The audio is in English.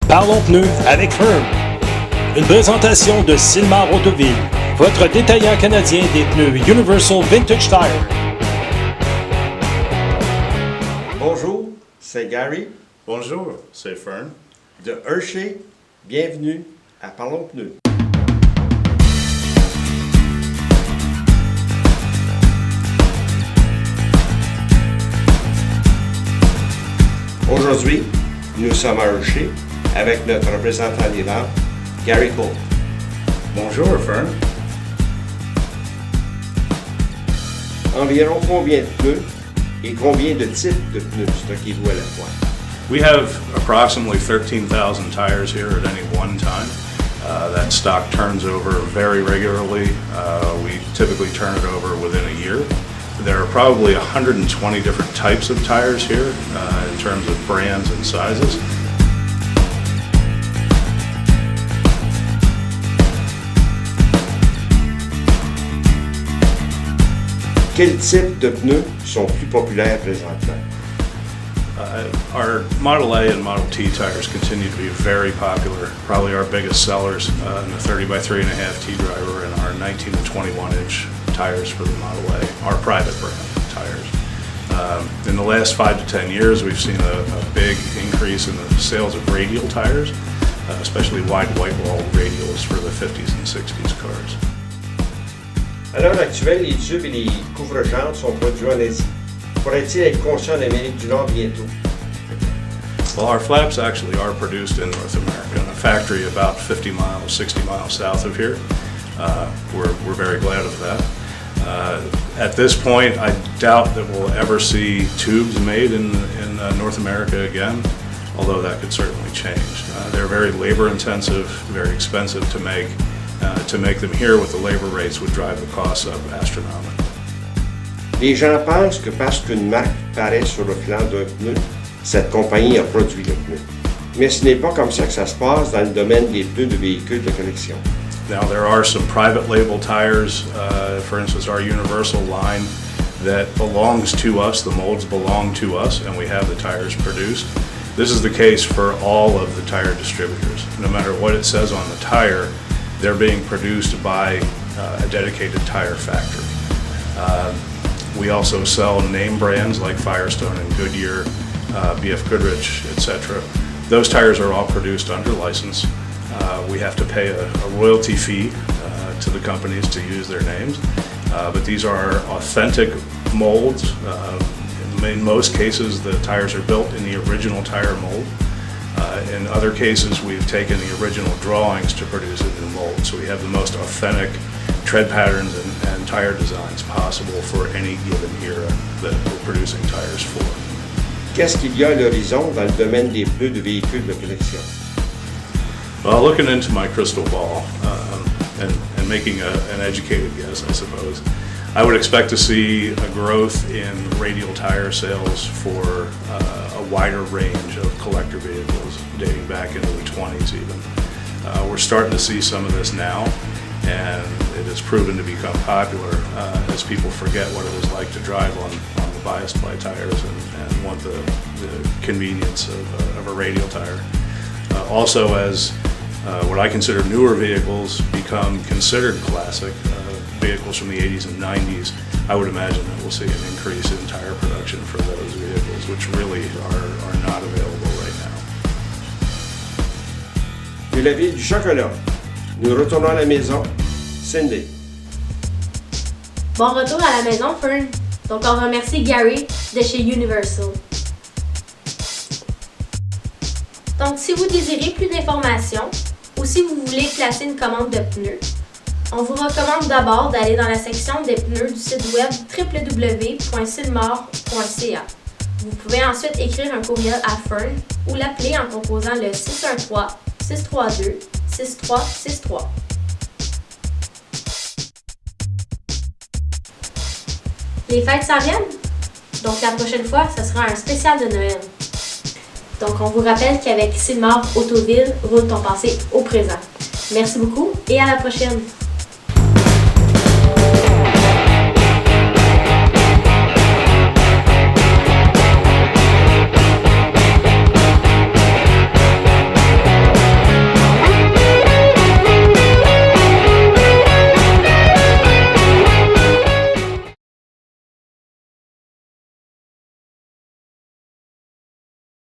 Parlons pneus avec Fern. Une présentation de Sylmar Auto Ville, votre détaillant canadien des pneus Universal Vintage Tire. Bonjour, c'est Gary. Bonjour, c'est Fern. De Hershey, bienvenue à Parlons pneus. Aujourd'hui, nous sommes à Hershey avec notre représentant des ventes, Gary Cole. Bonjour, Fern. Environ combien de pneus et combien de types de pneus stockez-vous à la fois? We have approximately 13,000 tires here at any one time. That stock turns over very regularly. We typically turn it over within a year. There are probably 120 different types of tires here in terms of brands and sizes. Quels types de pneus sont plus populaires présentement? Our Model A and Model T tires continue to be very popular. Probably our biggest sellers in the 30 by 3.5 T driver and our 19 to 21 inch tires for the Model A, our private brand tires. In the last 5 to 10 years, we've seen a big increase in the sales of radial tires, especially wide white wall radials for the 50s and 60s cars. À l'heure actuelle, les tubes et les couvre-jantes sont produits en Asie. Pourrait-il être conçu en Amérique du Nord bientôt? Well, our flaps actually are produced in North America in a factory about 50 miles, 60 miles south of here. We're very glad of that. At this point, I doubt that we'll ever see tubes made in North America again, although that could certainly change. They're very labor intensive, very expensive to make. To make them here with the labor rates would drive the costs up astronomically. Les gens pensent que parce qu'une marque paraît sur le flanc d'un pneu, cette compagnie a produit le pneu. Mais ce n'est pas comme ça que ça se passe dans le domaine des pneus de véhicules de collection. Now there are some private label tires, for instance our Universal line that belongs to us, the molds belong to us and we have the tires produced. This is the case for all of the tire distributors. No matter what it says on the tire, they're being produced by a dedicated tire factory. We also sell name brands like Firestone and Goodyear, BF Goodrich, etc. Those tires are all produced under license. We have to pay a royalty fee to the companies to use their names, but these are authentic molds. In most cases, the tires are built in the original tire mold. In other cases, we've taken the original drawings to produce it in mold, so we have the most authentic tread patterns and tire designs possible for any given era that we're producing tires for. Qu'est-ce qu'il y a à l'horizon dans le domaine des pneus de véhicules de collection? Well, looking into my crystal ball and making an educated guess, I suppose, I would expect to see a growth in radial tire sales for a wider range of collector vehicles dating back into the 20s even. We're starting to see some of this now, and it has proven to become popular as people forget what it was like to drive on the biased ply tires and want the convenience of a radial tire. Also, as what I consider newer vehicles become considered classic, vehicles from the 80s and 90s, I would imagine that we'll see an increase in tire production for those vehicles, which really are not available right now. De la ville du chocolat, nous retournons à la maison. Cindy. Bon retour à la maison, Fern. Donc on remercie Gary de chez Universal. Donc si vous désirez plus d'informations ou si vous voulez placer une commande de pneus, on vous recommande d'abord d'aller dans la section des pneus du site web www.sylmar.ca. Vous pouvez ensuite écrire un courriel à Fern ou l'appeler en composant le 613-632-6363. Les fêtes s'en viennent, donc la prochaine fois, ce sera un spécial de Noël. Donc on vous rappelle qu'avec Sylmar Auto Ville, roule ton passé au présent. Merci beaucoup et à la prochaine!